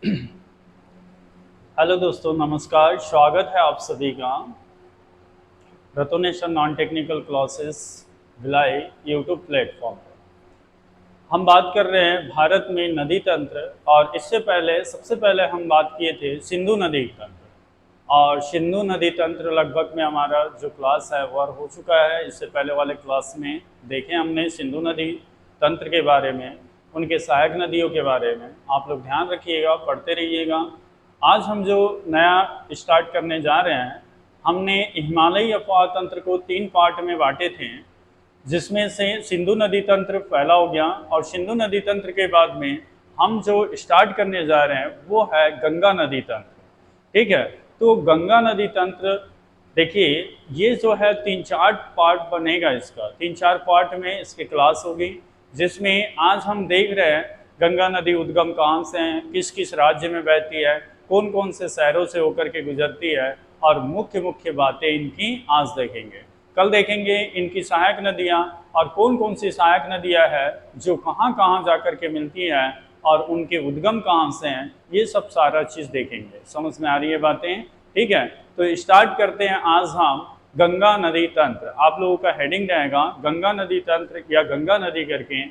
Hello दोस्तों, नमस्कार। स्वागत है आप सभी का रतोनेशन non technical classes Bhilai YouTube platform पर। हम बात कर रहे हैं भारत में नदी तंत्र, और इससे पहले सबसे पहले हम बात किए थे सिंधु नदी तंत्र। और सिंधु नदी तंत्र लगभग में हमारा जो क्लास है वह हो चुका है। इससे पहले वाले क्लास में देखें हमने सिंधु नदी तंत्र के बारे में, उनके सहायक नदियों के बारे में। आप लोग ध्यान रखिएगा, पढ़ते रहिएगा। आज हम जो नया स्टार्ट करने जा रहे हैं, हमने हिमालयी अफवाह तंत्र को 3 पार्ट में बांटे थे, जिसमें से सिंधु नदी तंत्र पहला हो गया। और सिंधु नदी तंत्र के बाद में हम जो स्टार्ट करने जा रहे हैं वो है गंगा नदी तंत्र। ठीक है, तो गंगा नदी तंत्र देखिए, ये जो है 3-4 पार्ट बनेगा। इसका 3-4 पार्ट में इसकी क्लास होगी, जिसमें आज हम देख रहे हैं गंगा नदी उद्गम कहाँ से है, किस किस राज्य में बहती है, कौन कौन से शहरों से होकर के गुजरती है, और मुख्य मुख्य बातें इनकी आज देखेंगे। कल देखेंगे इनकी सहायक नदियाँ, और कौन कौन सी सहायक नदियाँ हैं जो कहाँ कहाँ जा कर के मिलती हैं, और उनके उद्गम कहाँ से हैं। ये सब सारा चीज़ देखेंगे। समझ में आ रही है बातें? ठीक है, तो स्टार्ट करते हैं आज हम गंगा नदी तंत्र। आप लोगों का हेडिंग रहेगा गंगा नदी तंत्र या गंगा नदी करके,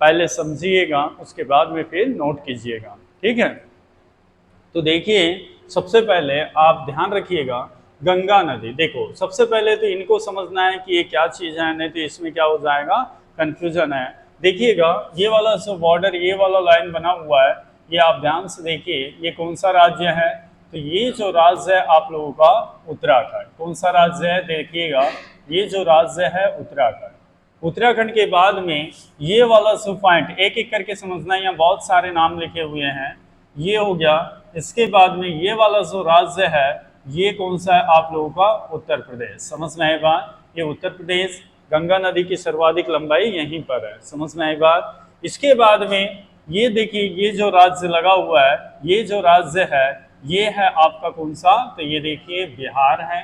पहले समझिएगा, उसके बाद में फिर नोट कीजिएगा। ठीक है, तो देखिए सबसे पहले आप ध्यान रखिएगा गंगा नदी। देखो, सबसे पहले तो इनको समझना है कि ये क्या चीज़ है, नहीं तो इसमें क्या हो जाएगा, कन्फ्यूजन है। देखिएगा ये वाला जो बॉर्डर, ये वाला लाइन बना हुआ है, ये आप ध्यान से देखिए, ये कौन सा राज्य है। तो ये जो राज्य है आप लोगों का उत्तराखंड। कौन सा राज्य है? देखिएगा, ये जो राज्य है उत्तराखंड। उत्तराखंड के बाद में ये वाला जो पॉइंट, एक एक करके समझना, यहाँ बहुत सारे नाम लिखे हुए हैं, ये हो गया। इसके बाद में ये वाला जो राज्य है, ये कौन सा है आप लोगों का? उत्तर प्रदेश। समझ में आई बात? ये उत्तर प्रदेश, गंगा नदी की सर्वाधिक लंबाई यहीं पर है। समझ में आई बात? इसके बाद में ये देखिए, ये जो राज्य लगा हुआ है, ये जो राज्य है, ये है आपका कौन सा? तो ये देखिए बिहार है।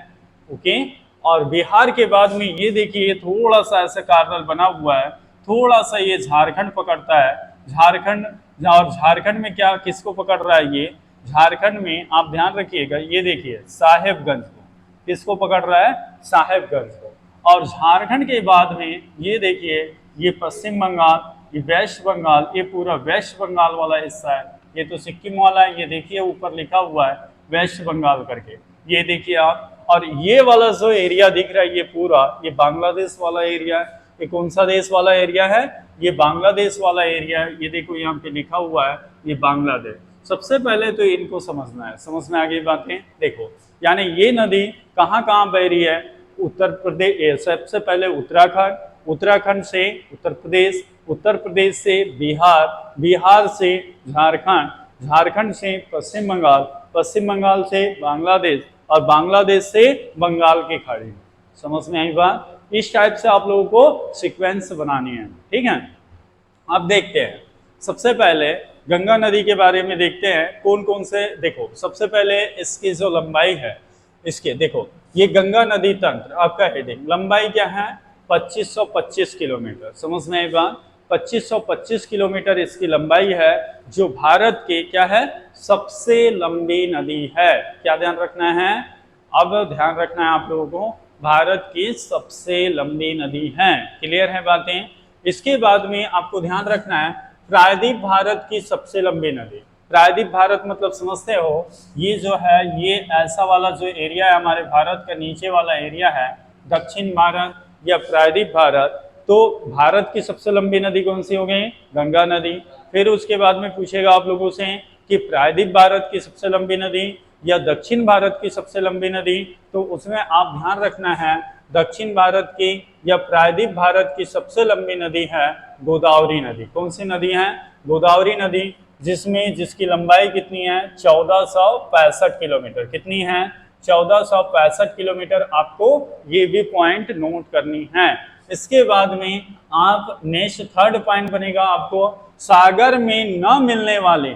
ओके, और बिहार के बाद में ये देखिए थोड़ा सा ऐसा कार्नर बना हुआ है, थोड़ा सा ये झारखंड पकड़ता है। झारखंड, और झारखंड में क्या किसको पकड़ रहा है? ये झारखंड में आप ध्यान रखिएगा, ये देखिए साहेबगंज को। किसको पकड़ रहा है? साहेबगंज को। और झारखंड के बाद में ये देखिए, ये पश्चिम बंगाल, ये वेस्ट बंगाल, ये पूरा वेस्ट बंगाल वाला हिस्सा है। ये तो सिक्किम वाला है, ये देखिए ऊपर लिखा हुआ है वेस्ट बंगाल करके, ये देखिए आप। और ये वाला जो एरिया दिख रहा है, ये पूरा, ये बांग्लादेश वाला एरिया है। ये कौन सा देश वाला एरिया है? ये बांग्लादेश वाला एरिया है। ये देखो यहाँ पे लिखा हुआ है, ये बांग्लादेश। सबसे पहले तो इनको समझना है। समझ में आ गई बातें? देखो, यानी ये नदी कहाँ कहाँ बह रही है? उत्तर प्रदेश, सबसे पहले उत्तराखंड, उत्तराखंड से उत्तर प्रदेश, उत्तर प्रदेश से बिहार, बिहार से झारखंड, झारखंड से पश्चिम बंगाल, पश्चिम बंगाल से बांग्लादेश, और बांग्लादेश से बंगाल की खाड़ी। समझ में आई बात? इस टाइप से आप लोगों को सीक्वेंस बनानी है। ठीक है, अब देखते हैं सबसे पहले गंगा नदी के बारे में देखते हैं कौन कौन से। देखो, सबसे पहले इसकी जो लंबाई है, इसके देखो, ये गंगा नदी तंत्र आपका हेडिंग, लंबाई क्या है? 2525 किलोमीटर। समझ में आई बात? 2525 किलोमीटर इसकी लंबाई है, जो भारत के क्या है? सबसे लंबी नदी है। क्या ध्यान रखना है? अब ध्यान रखना है आप लोगों को, भारत की सबसे लंबी नदी है। क्लियर है बातें? इसके बाद में आपको ध्यान रखना है प्रायद्वीप भारत की सबसे लंबी नदी। प्रायद्वीप भारत मतलब समझते हो, ये जो है, ये ऐसा वाला जो एरिया है हमारे भारत का, नीचे वाला एरिया है दक्षिण भारत या प्रायद्वीप भारत। तो भारत की सबसे लंबी नदी कौन सी हो गई? गंगा नदी। फिर उसके बाद में पूछेगा आप लोगों से कि प्रायद्वीप भारत की सबसे लंबी नदी या दक्षिण भारत की सबसे लंबी नदी, तो उसमें आप ध्यान रखना है दक्षिण भारत की या प्रायद्वीप भारत की सबसे लंबी नदी है गोदावरी नदी। कौन सी नदी है? गोदावरी नदी, जिसकी लंबाई कितनी है? 1465 किलोमीटर। कितनी है? 1465 किलोमीटर। आपको ये भी पॉइंट नोट करनी है। इसके बाद में आप नेक्स्ट थर्ड पॉइंट बनेगा आपको, सागर में न मिलने वाले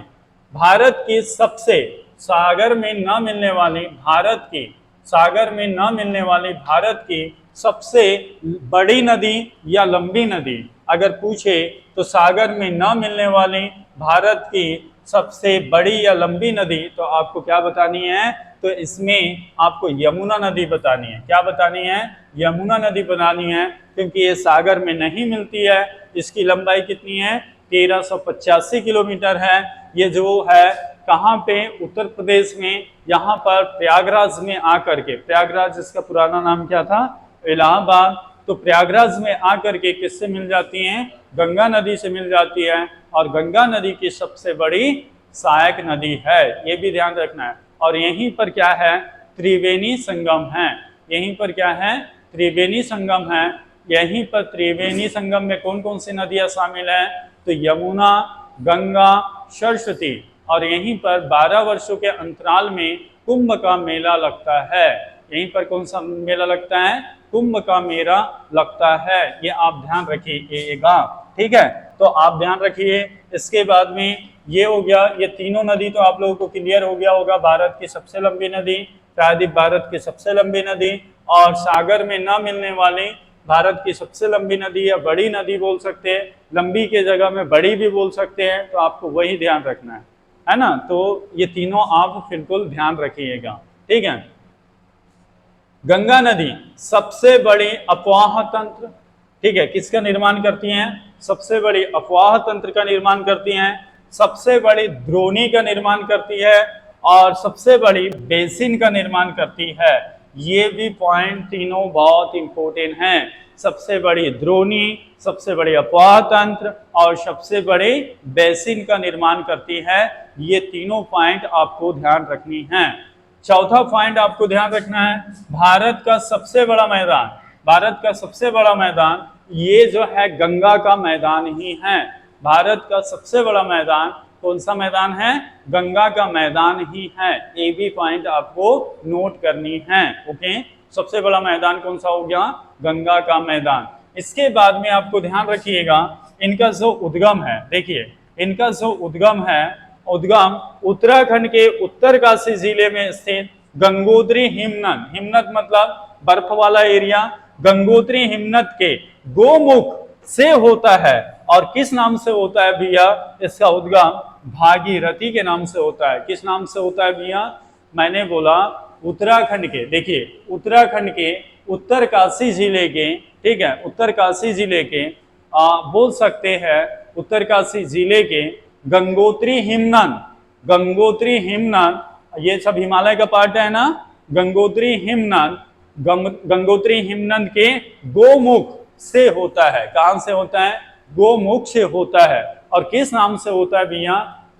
भारत की सबसे, सागर में न मिलने वाली भारत की, सागर में न मिलने वाली भारत की सबसे बड़ी नदी या लंबी नदी अगर पूछे, तो सागर में न मिलने वाली भारत की सबसे बड़ी या लंबी नदी, तो आपको क्या बतानी है, तो इसमें आपको यमुना नदी बतानी है। क्या बतानी है, यमुना नदी बनानी है, क्योंकि ये सागर में नहीं मिलती है। इसकी लंबाई कितनी है, 1385 किलोमीटर है। ये जो है कहाँ पे, उत्तर प्रदेश में, यहाँ पर प्रयागराज में आकर के, प्रयागराज इसका पुराना नाम क्या था, इलाहाबाद, तो प्रयागराज में आकर के किससे मिल जाती हैं, गंगा नदी से मिल जाती है। और गंगा नदी की सबसे बड़ी सहायक नदी है, ये भी ध्यान रखना है। और यहीं पर क्या है, त्रिवेणी संगम है। यहीं पर क्या है, त्रिवेणी संगम है। यहीं पर त्रिवेणी संगम में कौन कौन सी नदियां शामिल हैं, तो यमुना, गंगा, सरस्वती। और यहीं पर 12 वर्षों के अंतराल में कुंभ का मेला लगता है। यहीं पर कौन सा मेला लगता है, कुंभ का मेला लगता है। ये आप ध्यान रखिएगा, ठीक है। तो आप ध्यान रखिए। इसके बाद में ये हो गया, ये तीनों नदी तो आप लोगों को क्लियर हो गया होगा। भारत की सबसे लंबी नदी, प्रायद्वीप भारत की सबसे लंबी नदी, और सागर में न मिलने वाली भारत की सबसे लंबी नदी या बड़ी नदी बोल सकते हैं। लंबी के जगह में बड़ी भी बोल सकते हैं, तो आपको वही ध्यान रखना है ना। तो ये तीनों आप बिल्कुल ध्यान रखिएगा, ठीक है। गंगा नदी सबसे बड़ी अफवाह तंत्र, ठीक है, किसका निर्माण करती हैं, सबसे बड़ी अफवाह तंत्र का निर्माण करती हैं, सबसे बड़ी द्रोणी का निर्माण करती है, और सबसे बड़ी बेसिन का निर्माण करती है। ये भी पॉइंट तीनों बहुत इंपॉर्टेंट हैं। सबसे बड़ी द्रोणी, सबसे बड़ी अफवाह तंत्र और सबसे बड़ी बेसिन का निर्माण करती है। ये तीनों पॉइंट आपको ध्यान रखनी है। चौथा पॉइंट आपको ध्यान रखना है, भारत का सबसे बड़ा मैदान, भारत का सबसे बड़ा मैदान ये जो है गंगा का मैदान ही है। भारत का सबसे बड़ा मैदान कौन सा मैदान है, गंगा का मैदान ही है। ये भी पॉइंट आपको नोट करनी है, ओके। सबसे बड़ा मैदान कौन सा हो गया, गंगा का मैदान। इसके बाद में आपको ध्यान रखिएगा, इनका जो उद्गम है, देखिए इनका जो उद्गम है, उद्गम उत्तराखंड के उत्तरकाशी जिले में स्थित गंगोत्री हिमनद, हिमनद मतलब बर्फ वाला एरिया, गंगोत्री हिमनद के गोमुख से होता है। और किस नाम से होता है भैया, इसका उद्गम भागीरथी के नाम से होता है। किस नाम से होता है भैया, मैंने बोला उत्तराखंड के, देखिए उत्तराखंड के उत्तरकाशी जिले के, ठीक है, उत्तरकाशी जिले के बोल सकते हैं उत्तरकाशी जिले के गंगोत्री हिमनद, गंगोत्री हिमनद, ये सब हिमालय का पार्ट है ना। गंगोत्री हिमनद, गंगोत्री हिमनद के गोमुख से होता है। कहां से होता है, गोमुख से होता है। और किस नाम से होता है भैया,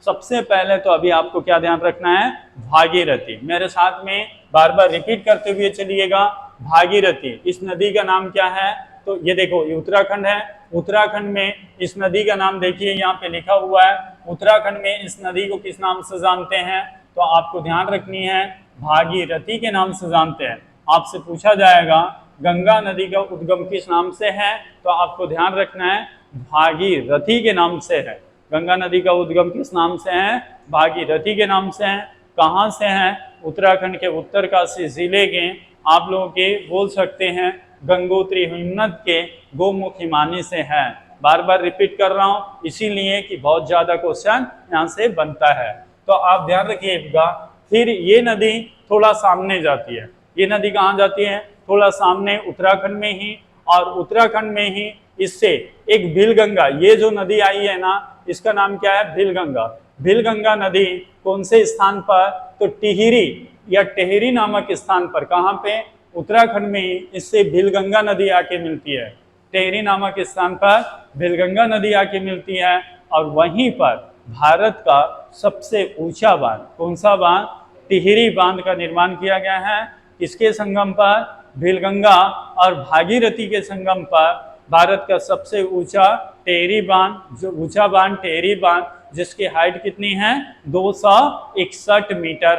सबसे पहले तो अभी आपको क्या ध्यान रखना है, भागीरथी। मेरे साथ में बार बार रिपीट करते हुए चलिएगा, भागीरथी। इस नदी का नाम क्या है, तो ये देखो ये उत्तराखंड है, उत्तराखंड में इस नदी का नाम देखिए यहाँ पे लिखा हुआ है। उत्तराखंड में इस नदी को किस नाम से जानते हैं, तो आपको ध्यान रखनी है भागीरथी के नाम से जानते हैं। आपसे पूछा जाएगा गंगा नदी का उद्गम किस नाम से है, तो आपको ध्यान रखना है भागीरथी के नाम से है। गंगा नदी का उद्गम किस नाम से है, भागीरथी के नाम से है। कहाँ से है, उत्तराखंड के उत्तरकाशी जिले के, आप लोगों के बोल सकते हैं गंगोत्री हिमनद के गोमुख हिमानी से है। बार बार रिपीट कर रहा हूँ इसीलिए कि बहुत ज़्यादा क्वेश्चन यहाँ से बनता है, तो आप ध्यान रखिएगा। फिर ये नदी थोड़ा सामने जाती है, ये नदी कहाँ जाती है, थोड़ा सामने उत्तराखंड में ही, और उत्तराखंड में ही इससे एक भिलगंगा, ये जो नदी आई है ना, इसका नाम क्या है, भिलगंगा। भिलगंगा नदी कौन से स्थान पर, तो टिहरी या टेहरी नामक स्थान पर, कहाँ पे, उत्तराखंड में ही इससे भिलगंगा नदी आके मिलती है। टेहरी नामक स्थान पर भिलगंगा नदी आके मिलती है। और वहीं पर भारत का सबसे ऊंचा बांध, कौन सा बांध, टिहरी बांध का निर्माण किया गया है। किसके संगम पर, भिलगंगा और भागीरथी के संगम पर भारत का सबसे ऊंचा टेहरी बांध, जो ऊंचा बांध टेहरी बांध, जिसकी हाइट कितनी है, 261 मीटर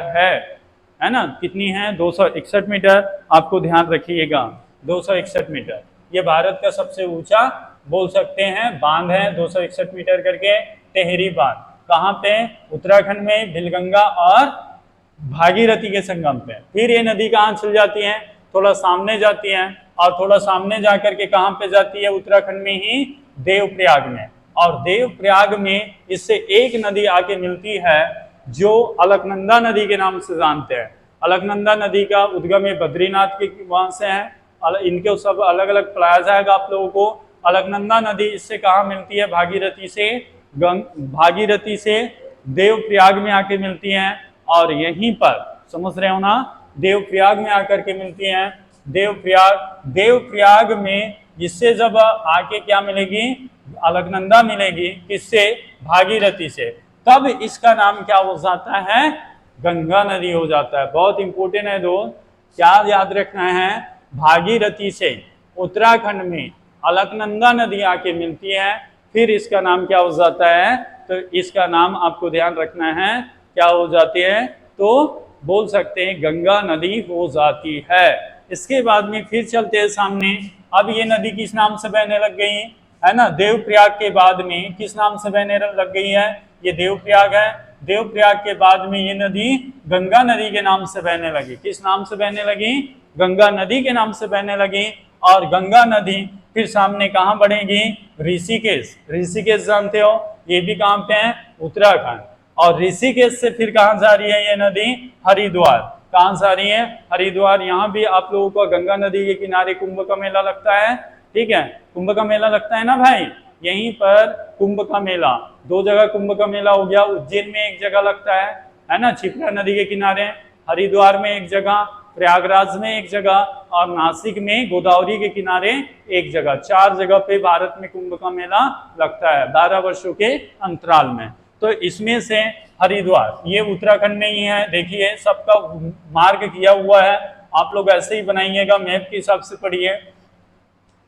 है ना, कितनी है, 261 मीटर। आपको ध्यान रखिएगा 261 मीटर, ये भारत का सबसे ऊंचा बोल सकते हैं बांध है, 261 मीटर करके टेहरी बांध। कहाँ पे, उत्तराखंड में भिलगंगा और भागीरथी के संगम पे। फिर ये नदी कहाँ चल जाती है, थोड़ा सामने जाती है, और थोड़ा सामने जाकर के कहाँ पे जाती है, उत्तराखंड में ही देवप्रयाग में। और देवप्रयाग में इससे एक नदी आके मिलती है जो अलकनंदा नदी के नाम से जानते हैं। अलकनंदा नदी का उद्गम बद्रीनाथ के वहां से है। इनके सब अलग अलग पढ़ाया जाएगा आप लोगों को। अलकनंदा नदी इससे कहाँ मिलती है? भागीरथी से देवप्रयाग में आके मिलती हैं और यहीं पर समझ रहे हो ना, देवप्रयाग में आकर के मिलती हैं। देवप्रयाग में इससे जब आके क्या मिलेगी? अलकनंदा मिलेगी। किससे? भागीरथी से। तब इसका नाम क्या हो जाता है? गंगा नदी हो जाता है। बहुत इंपॉर्टेंट है दोस्त, क्या याद रखना है? भागीरथी से उत्तराखंड में अलकनंदा नदी आके मिलती है, फिर इसका नाम क्या हो जाता है? तो इसका नाम आपको ध्यान रखना है, क्या हो जाती है? तो बोल सकते हैं गंगा नदी हो जाती है। इसके बाद में फिर चलते हैं सामने। अब ये नदी किस नाम से बहने लग गई है ना? देवप्रयाग के बाद में किस नाम से बहने लग गई है? ये देवप्रयाग है। देवप्रयाग के बाद में ये नदी गंगा नदी के नाम से बहने लगी। किस नाम से बहने लगी? गंगा नदी के नाम से बहने लगी। और गंगा नदी फिर सामने कहाँ बढ़ेगी? ऋषिकेश। ऋषिकेश जानते हो, ये भी कहाँ पे है? उत्तराखंड। और ऋषिकेश से फिर कहाँ जा रही है ये नदी? हरिद्वार। कहाँ जा रही है? हरिद्वार। यहाँ भी आप लोगों को गंगा नदी के किनारे कुंभ का मेला लगता है, ठीक है? कुंभ का मेला लगता है ना भाई, यहीं पर कुंभ का मेला, दो जगह कुंभ का मेला हो गया। उज्जैन में एक जगह लगता है ना, क्षिप्रा नदी के किनारे। हरिद्वार में एक जगह, प्रयागराज में एक जगह, और नासिक में गोदावरी के किनारे एक जगह। 4 जगह पे भारत में कुंभ का मेला लगता है 12 वर्षों के अंतराल में। तो इसमें से हरिद्वार ये उत्तराखंड में ही है। देखिए सबका मार्क किया हुआ है, आप लोग ऐसे ही बनाइएगा, मैप के हिसाब से पढ़िए।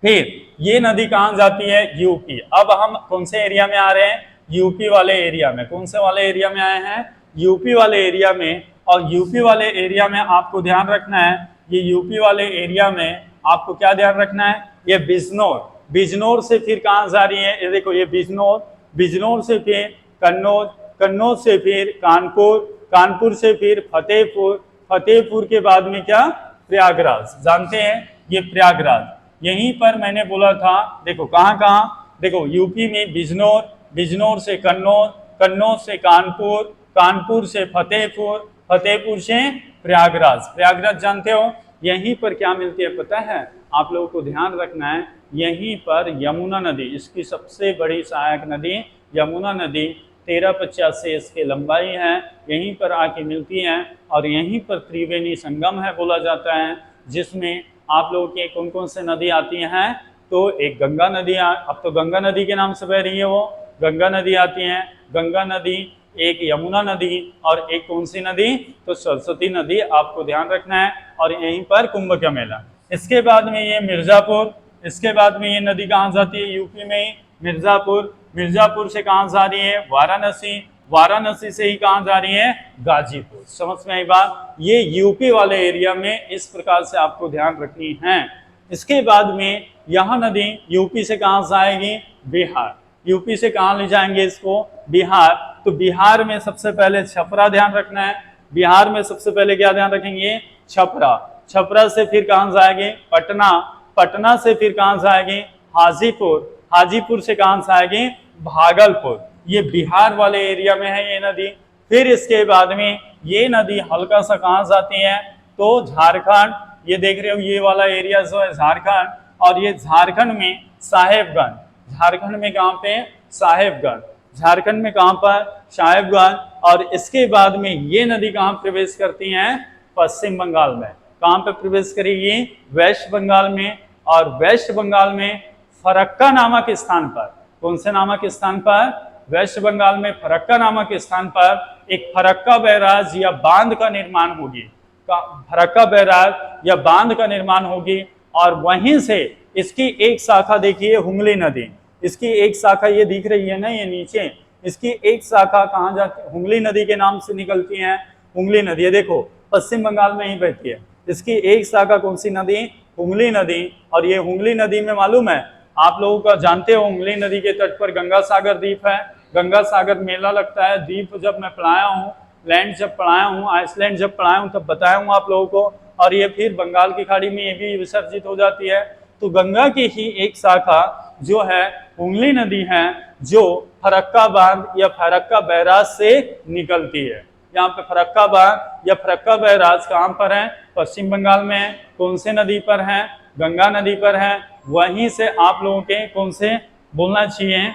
फिर ये नदी कहाँ जाती है? यूपी। अब हम कौन से एरिया में आ रहे हैं? यूपी वाले एरिया में। कौन से वाले एरिया में आए हैं? यूपी वाले एरिया में। और यूपी वाले एरिया में आपको ध्यान रखना है, ये यूपी वाले एरिया में आपको क्या ध्यान रखना है? ये बिजनौर। बिजनौर से फिर कहाँ जा रही है? ये देखो, ये बिजनौर। बिजनौर से फिर कन्नौज। कन्नौज से फिर कानपुर। कानपुर से फिर फतेहपुर। फतेहपुर के बाद में क्या? प्रयागराज। जानते हैं ये प्रयागराज। यहीं पर मैंने बोला था, देखो कहाँ कहाँ, देखो यूपी में बिजनौर, बिजनौर से कन्नौज, कन्नौज से कानपुर, कानपुर से फतेहपुर, फतेहपुर से प्रयागराज। प्रयागराज जानते हो, यहीं पर क्या मिलती है पता है? आप लोगों को ध्यान रखना है, यहीं पर यमुना नदी, इसकी सबसे बड़ी सहायक नदी यमुना नदी 1385 इसकी लंबाई है, यहीं पर आके मिलती है। और यहीं पर त्रिवेणी संगम है बोला जाता है, जिसमें आप लोगों के कौन कौन से नदी आती हैं? तो एक गंगा नदी, अब तो गंगा नदी के नाम से बह रही है, वो गंगा नदी आती है। गंगा नदी, एक यमुना नदी, और एक कौन सी नदी? तो सरस्वती नदी। आपको ध्यान रखना है। और यहीं पर कुंभ का मेला। इसके बाद में ये मिर्जापुर। इसके बाद में ये नदी कहाँ जाती है? यूपी में ही मिर्जापुर। मिर्जापुर से कहाँ जा रही है? वाराणसी। वाराणसी से ही कहाँ जा रही है? गाजीपुर। समझ में आई बात? ये यूपी वाले एरिया में इस प्रकार से आपको ध्यान रखनी है। इसके बाद में यह नदी यूपी से कहाँ जाएगी? बिहार। यूपी से कहाँ ले जाएंगे इसको? बिहार। तो बिहार में सबसे पहले छपरा ध्यान रखना है। बिहार में सबसे पहले क्या ध्यान रखेंगे? छपरा। छपरा से फिर कहाँ जाएंगे? पटना। पटना से फिर कहाँ जाएंगे? हाजीपुर। हाजीपुर से कहाँ जाएंगे? भागलपुर। ये बिहार वाले एरिया में है ये नदी। फिर इसके बाद में ये नदी हल्का सा कहाँ जाती है? तो झारखंड। ये देख रहे हो, ये वाला एरिया जो है झारखंड। और ये झारखंड में साहेबगंज। झारखंड में कहाँ पे? साहेबगंज। झारखंड में कहाँ पर? साहेबगंज। और इसके बाद में ये नदी कहाँ प्रवेश करती हैं? पश्चिम बंगाल में। कहाँ पे प्रवेश करेगी? वेस्ट बंगाल में। और वेस्ट बंगाल में फरक्का नामक स्थान पर, कौन से नामक स्थान पर? वेस्ट बंगाल में फरक्का नामक स्थान पर एक फरक्का बैराज या बांध का निर्माण होगी। फरक्का बैराज या बांध का निर्माण होगी। और वहीं से इसकी एक शाखा देखिए, हुंगली नदी। इसकी एक शाखा ये दिख रही है ना, ये नीचे, इसकी एक शाखा कहाँ जाती? हुंगली नदी के नाम से निकलती है। हुंगली नदी, ये देखो पश्चिम बंगाल में ही बहती है। इसकी एक शाखा कौन सी नदी? हुंगली नदी। और ये हुंगली नदी में मालूम है आप लोगों का, जानते हो हुंगली नदी के तट पर गंगा सागर द्वीप है। गंगा सागर मेला लगता है। द्वीप जब मैं पढ़ाया हूँ, लैंड जब पढ़ाया हूँ, आइसलैंड जब पढ़ाया हूँ, तब बताया हूँ आप लोगों को। और ये फिर बंगाल की खाड़ी में ये भी विसर्जित हो जाती है। तो गंगा की ही एक शाखा जो है हुंगली नदी है, जो फरक्का बांध या फरक्का बैराज से निकलती है। यहाँ पे फरक्का बांध या फरक्का बैराज कहाँ पर है? पश्चिम बंगाल में है। कौन से नदी पर है? गंगा नदी पर है। वहीं से आप लोगों के कौन से बोलना चाहिए?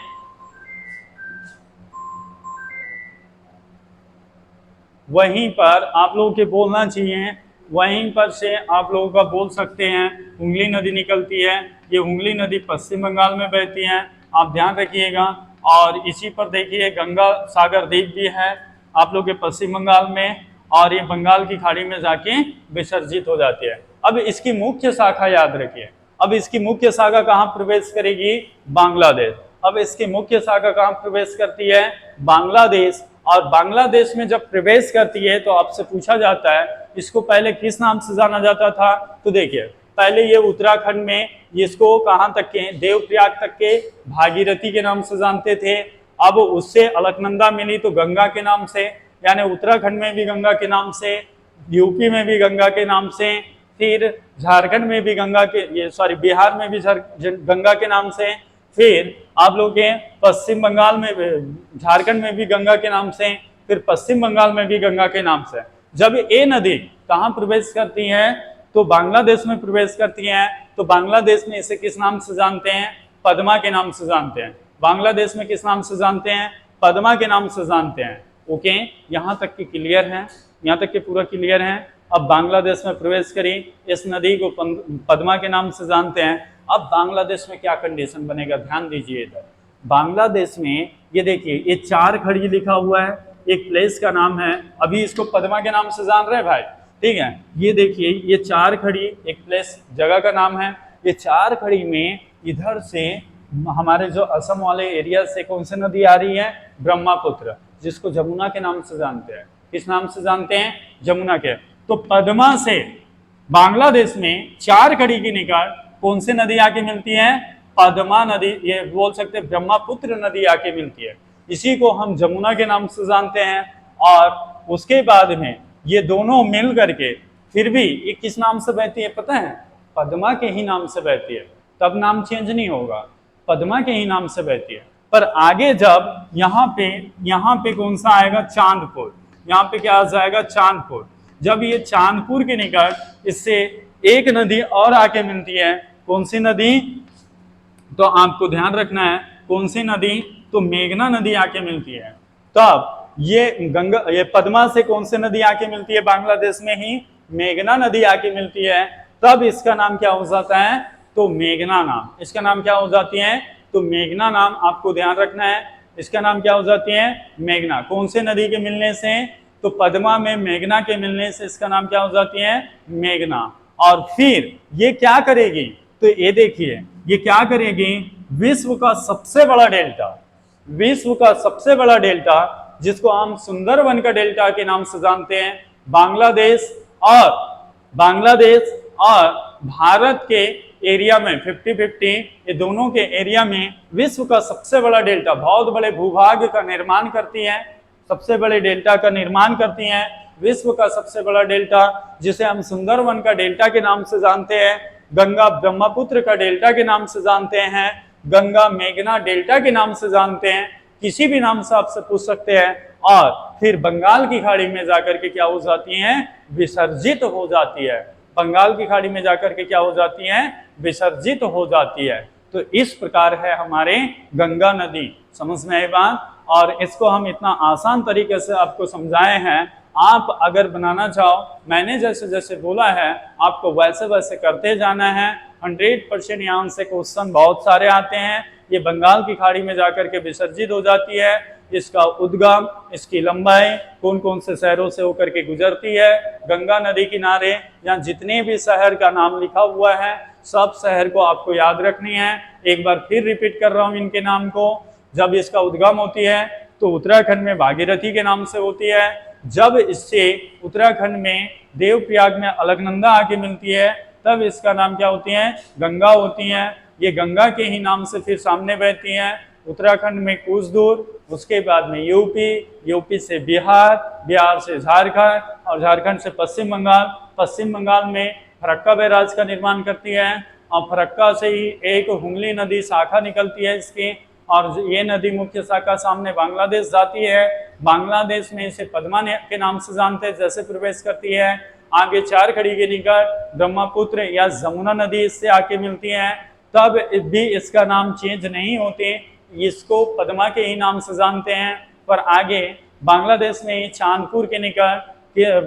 वहीं पर आप लोगों के बोलना चाहिए, वहीं पर से आप लोगों का बोल सकते हैं हुगली नदी निकलती है। ये हुगली नदी पश्चिम बंगाल में बहती है, आप ध्यान रखिएगा। और इसी पर देखिए गंगा सागर द्वीप भी है आप लोग के पश्चिम बंगाल में, और ये बंगाल की खाड़ी में जाके विसर्जित हो जाती है। अब इसकी मुख्य शाखा याद रखिए, अब इसकी मुख्य शाखा कहाँ प्रवेश करेगी? बांग्लादेश। अब इसकी मुख्य शाखा कहाँ प्रवेश करती है? बांग्लादेश। और बांग्लादेश में जब प्रवेश करती है तो आपसे पूछा जाता है इसको पहले किस नाम से जाना जाता था? तो देखिए पहले ये उत्तराखंड में इसको कहाँ तक के, देवप्रयाग तक के भागीरथी के नाम से जानते थे। अब उससे अलकनंदा मिली तो गंगा के नाम से, यानी उत्तराखंड में भी गंगा के नाम से, यूपी में भी गंगा के नाम से, फिर झारखंड में भी गंगा के, बिहार में भी गंगा के नाम से, फिर आप लोग के पश्चिम बंगाल में, झारखंड में भी गंगा के नाम से, फिर पश्चिम बंगाल में भी गंगा के नाम से। जब ये नदी कहाँ प्रवेश करती है? तो बांग्लादेश में प्रवेश करती है। तो बांग्लादेश में इसे किस नाम से जानते हैं? पद्मा के नाम से जानते हैं। बांग्लादेश में किस नाम से जानते हैं? पद्मा के नाम से जानते हैं। ओके, यहाँ तक की क्लियर है, यहाँ तक के पूरा क्लियर है। अब बांग्लादेश में प्रवेश करी, इस नदी को पद्मा के नाम से जानते हैं। अब बांग्लादेश में क्या कंडीशन बनेगा, ध्यान दीजिए इधर। बांग्लादेश में ये देखिए ये 4 खड़ी लिखा हुआ है, एक प्लेस का नाम है, अभी इसको पद्मा के नाम से जान रहे हैं भाई, ठीक है। ये देखिए ये 4 खड़ी एक प्लेस जगह का नाम है। ये 4 खड़ी में इधर से हमारे जो असम वाले एरिया से कौन सी नदी आ रही है? ब्रह्मपुत्र, जिसको जमुना के नाम से जानते हैं। किस नाम से जानते हैं? जमुना के। तो पद्मा से बांग्लादेश में 4 खड़ी के निकट कौन सी नदी आके मिलती है? पद्मा नदी, ये बोल सकते हैं ब्रह्मपुत्र नदी आके मिलती है। इसी को हम जमुना के नाम से जानते हैं। और उसके बाद में ये दोनों मिल करके फिर भी ये किस नाम से बहती है पता है? पद्मा के ही नाम से बहती है। तब नाम चेंज नहीं होगा, पद्मा के ही नाम से बहती है। पर आगे जब यहाँ पे कौन सा आएगा? चांदपुर। यहाँ पे क्या आ जाएगा? चांदपुर। जब ये चांदपुर के निकट इससे एक नदी और आके मिलती है, कौन सी नदी? तो आपको ध्यान रखना है कौन सी नदी? तो मेघना नदी आके मिलती है। तब ये पद्मा से कौन सी नदी आके मिलती है? बांग्लादेश में ही मेघना नदी आके मिलती है। तब इसका नाम क्या हो जाता है? तो मेघना नाम। इसका नाम क्या हो जाती है? तो मेघना नाम। आपको ध्यान रखना है इसका नाम क्या हो जाती है? मेघना। कौन से नदी के मिलने से? तो पद्मा में मेघना के मिलने से इसका नाम क्या हो जाती है? मेघना। और फिर ये क्या करेगी? तो ये देखिए ये क्या करेगी? विश्व का सबसे बड़ा डेल्टा, विश्व का सबसे बड़ा डेल्टा जिसको हम सुंदरवन का डेल्टा के नाम से जानते हैं, बांग्लादेश और भारत के एरिया में 50-50, ये दोनों के एरिया में विश्व का सबसे बड़ा डेल्टा, बहुत बड़े भूभाग का निर्माण करती है, सबसे बड़े डेल्टा का निर्माण करती हैं। विश्व का सबसे बड़ा डेल्टा जिसे हम सुंदरवन का डेल्टा के नाम से जानते हैं, गंगा ब्रह्मपुत्र का डेल्टा के नाम से जानते हैं, गंगा मेघना डेल्टा के नाम से जानते हैं, किसी भी नाम से आपसे पूछ सकते हैं। और फिर बंगाल की खाड़ी में जाकर के क्या हो जाती हैं? विसर्जित हो जाती है। बंगाल की खाड़ी में जाकर के क्या हो जाती हैं? विसर्जित हो जाती है। तो इस प्रकार है हमारे गंगा नदी। समझ में आई बात? और इसको हम इतना आसान तरीके से आपको समझाए हैं। आप अगर बनाना चाहो, मैंने जैसे जैसे बोला है आपको वैसे वैसे करते जाना है। 100% यहाँ से क्वेश्चन बहुत सारे आते हैं। ये बंगाल की खाड़ी में जाकर के विसर्जित हो जाती है। इसका उद्गम, इसकी लंबाई, कौन कौन से शहरों से होकर के गुजरती है, गंगा नदी किनारे यहाँ जितने भी शहर का नाम लिखा हुआ है सब शहर को आपको याद रखनी है। एक बार फिर रिपीट कर रहा हूँ इनके नाम को। जब इसका उद्गम होती है तो उत्तराखंड में भागीरथी के नाम से होती है। जब इससे उत्तराखंड में देवप्रयाग में अलकनंदा आके मिलती है तब इसका नाम क्या होती है? गंगा होती है। ये गंगा के ही नाम से फिर सामने बहती हैं। उत्तराखंड में कुछ दूर, उसके बाद में यूपी, यूपी से बिहार, बिहार से झारखंड और झारखंड से पश्चिम बंगाल, पश्चिम बंगाल में फरक्का बैराज का निर्माण करती है। और फरक्का से ही एक हुगली नदी शाखा निकलती है इसकी, और ये नदी मुख्य शाखा सामने बांग्लादेश जाती है। बांग्लादेश में इसे पद्मा के नाम से जानते हैं, जैसे प्रवेश करती है। आगे चारखड़ी के निकट ब्रह्मपुत्र या जमुना नदी इससे आके मिलती है, तब भी इसका नाम चेंज नहीं होते, इसको पद्मा के ही नाम से जानते हैं। पर आगे बांग्लादेश में चांदपुर के निकट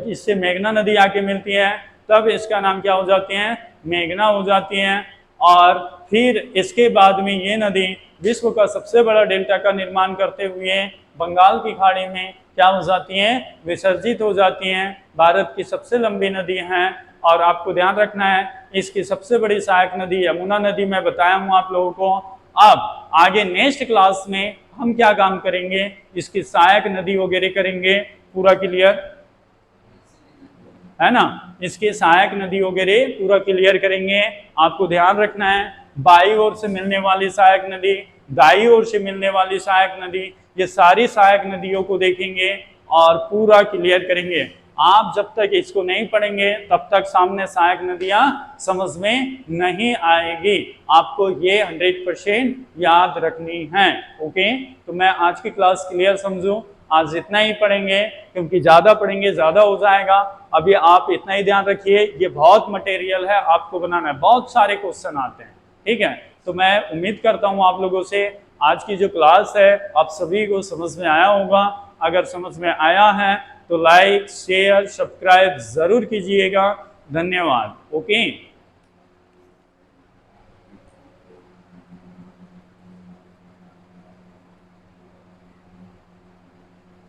इससे मेघना नदी आके मिलती है, तब इसका नाम क्या हो जाती है, मेघना हो जाती है। और फिर इसके बाद में ये नदी विश्व का सबसे बड़ा डेल्टा का निर्माण करते हुए बंगाल की खाड़ी में क्या हो जाती हैं, विसर्जित हो जाती हैं। भारत की सबसे लंबी नदी हैं और आपको ध्यान रखना है इसकी सबसे बड़ी सहायक नदी यमुना नदी मैं बताया हूँ आप लोगों को। अब आगे नेक्स्ट क्लास में हम क्या काम करेंगे, इसकी सहायक नदी वगैरह करेंगे, पूरा क्लियर है ना, इसकी सहायक नदी वगैरह पूरा क्लियर करेंगे। आपको ध्यान रखना है बाई ओर से मिलने वाली सहायक नदी, दाई ओर से मिलने वाली सहायक नदी, ये सारी सहायक नदियों को देखेंगे और पूरा क्लियर करेंगे। आप जब तक इसको नहीं पढ़ेंगे तब तक सामने सहायक नदियां समझ में नहीं आएगी, आपको ये 100% याद रखनी है। ओके, तो मैं आज की क्लास क्लियर समझूं, आज इतना ही पढ़ेंगे क्योंकि ज़्यादा पढ़ेंगे ज़्यादा हो जाएगा। अभी आप इतना ही ध्यान रखिए, ये बहुत मटेरियल है आपको बनाना है, बहुत सारे क्वेश्चन आते हैं, ठीक है। तो मैं उम्मीद करता हूँ आप लोगों से आज की जो क्लास है आप सभी को समझ में आया होगा। अगर समझ में आया है तो लाइक शेयर सब्सक्राइब ज़रूर कीजिएगा। धन्यवाद। ओके।